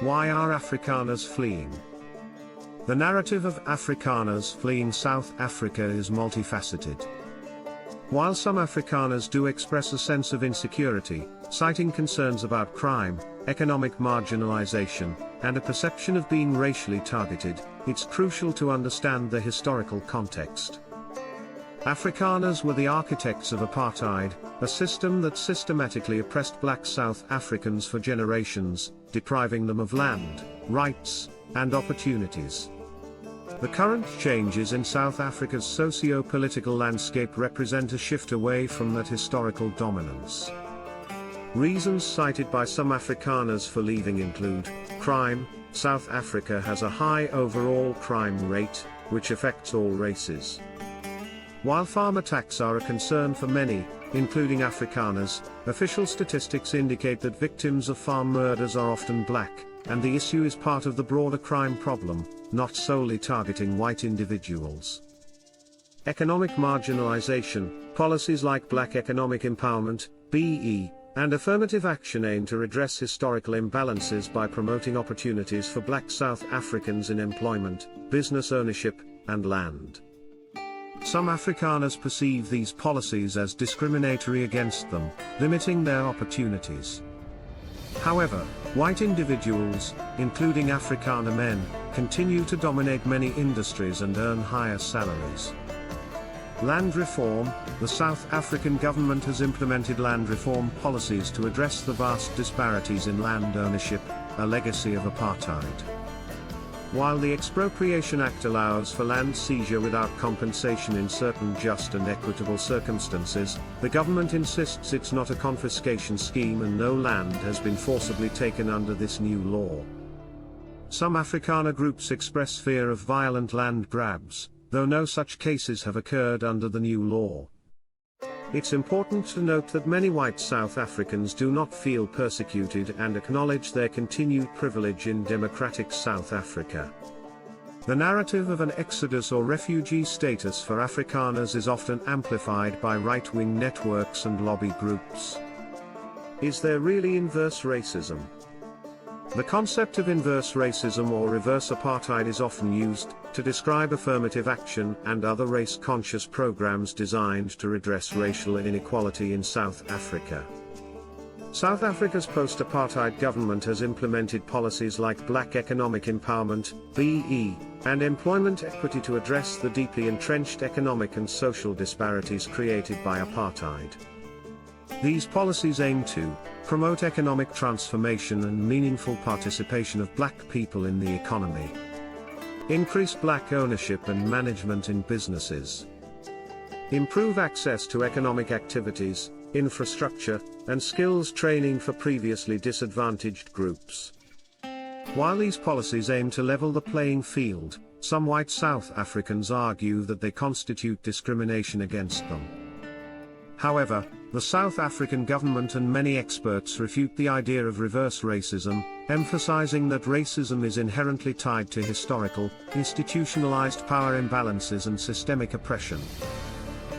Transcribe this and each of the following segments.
Why are Afrikaners fleeing? The narrative of Afrikaners fleeing South Africa is multifaceted. While some Afrikaners do express a sense of insecurity, citing concerns about crime, economic marginalization, and a perception of being racially targeted, it's crucial to understand the historical context. Afrikaners were the architects of apartheid, a system that systematically oppressed black South Africans for generations, depriving them of land, rights, and opportunities. The current changes in South Africa's socio-political landscape represent a shift away from that historical dominance. Reasons cited by some Afrikaners for leaving include crime. South Africa has a high overall crime rate, which affects all races. While farm attacks are a concern for many, including Afrikaners, official statistics indicate that victims of farm murders are often black, and the issue is part of the broader crime problem, not solely targeting white individuals. Economic marginalization. Policies like Black Economic Empowerment, BE, and affirmative action aim to redress historical imbalances by promoting opportunities for black South Africans in employment, business ownership, and land. Some Afrikaners perceive these policies as discriminatory against them, limiting their opportunities. However, white individuals, including Afrikaner men, continue to dominate many industries and earn higher salaries. Land reform. The South African government has implemented land reform policies to address the vast disparities in land ownership, a legacy of apartheid. While the Expropriation Act allows for land seizure without compensation in certain just and equitable circumstances, the government insists it's not a confiscation scheme and no land has been forcibly taken under this new law. Some Afrikaner groups express fear of violent land grabs, though no such cases have occurred under the new law. It's important to note that many white South Africans do not feel persecuted and acknowledge their continued privilege in democratic South Africa. The narrative of an exodus or refugee status for Afrikaners is often amplified by right-wing networks and lobby groups. Is there really inverse racism? The concept of inverse racism or reverse apartheid is often used to describe affirmative action and other race-conscious programs designed to redress racial inequality in South Africa. South Africa's post-apartheid government has implemented policies like Black Economic Empowerment, BE, and employment equity to address the deeply entrenched economic and social disparities created by apartheid. These policies aim to promote economic transformation and meaningful participation of black people in the economy, increase black ownership and management in businesses, improve access to economic activities, infrastructure, and skills training for previously disadvantaged groups. While these policies aim to level the playing field, some white South Africans argue that they constitute discrimination against them. However, the South African government and many experts refute the idea of reverse racism, emphasizing that racism is inherently tied to historical, institutionalized power imbalances and systemic oppression.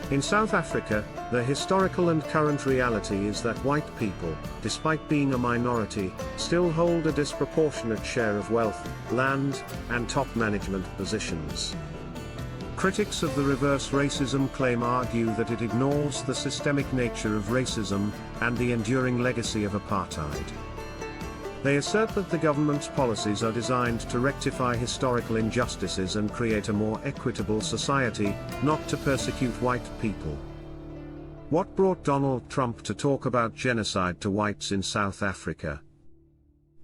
In South Africa, the historical and current reality is that white people, despite being a minority, still hold a disproportionate share of wealth, land, and top management positions. Critics of the reverse racism claim argue that it ignores the systemic nature of racism and the enduring legacy of apartheid. They assert that the government's policies are designed to rectify historical injustices and create a more equitable society, not to persecute white people. What brought Donald Trump to talk about genocide to whites in South Africa?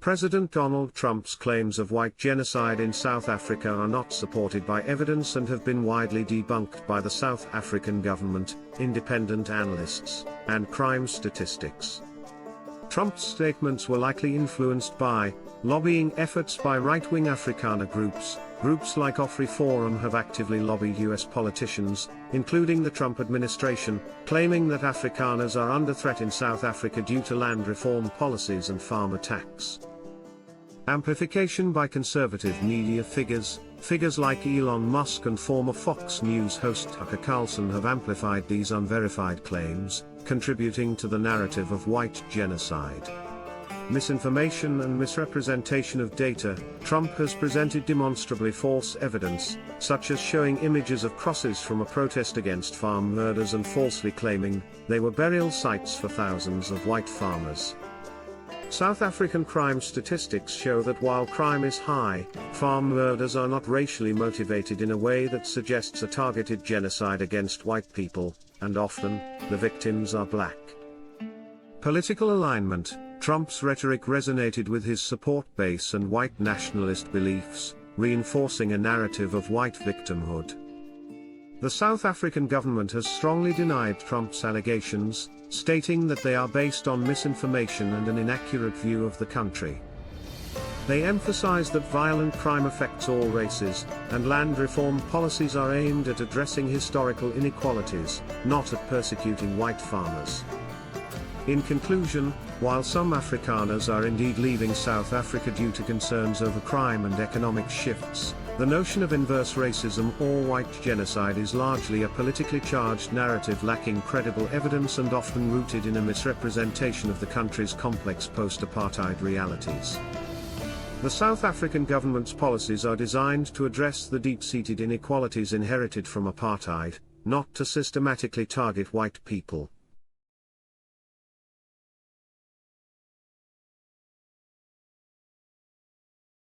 President Donald Trump's claims of white genocide in South Africa are not supported by evidence and have been widely debunked by the South African government, independent analysts, and crime statistics. Trump's statements were likely influenced by lobbying efforts by right-wing Afrikaner groups. Groups like AfriForum have actively lobbied US politicians, including the Trump administration, claiming that Afrikaners are under threat in South Africa due to land reform policies and farm attacks. Amplification by conservative media figures. Figures like Elon Musk and former Fox News host Tucker Carlson have amplified these unverified claims, contributing to the narrative of white genocide. misinformation and misrepresentation of data, Trump has presented demonstrably false evidence, such as showing images of crosses from a protest against farm murders and falsely claiming they were burial sites for thousands of white farmers. South African crime statistics show that while crime is high, farm murders are not racially motivated in a way that suggests a targeted genocide against white people, and often, the victims are black. Political alignment. Trump's rhetoric resonated with his support base and white nationalist beliefs, reinforcing a narrative of white victimhood. The South African government has strongly denied Trump's allegations, stating that they are based on misinformation and an inaccurate view of the country. They emphasize that violent crime affects all races, and land reform policies are aimed at addressing historical inequalities, not at persecuting white farmers. In conclusion, while some Afrikaners are indeed leaving South Africa due to concerns over crime and economic shifts, the notion of inverse racism or white genocide is largely a politically charged narrative lacking credible evidence and often rooted in a misrepresentation of the country's complex post-apartheid realities. The South African government's policies are designed to address the deep-seated inequalities inherited from apartheid, not to systematically target white people.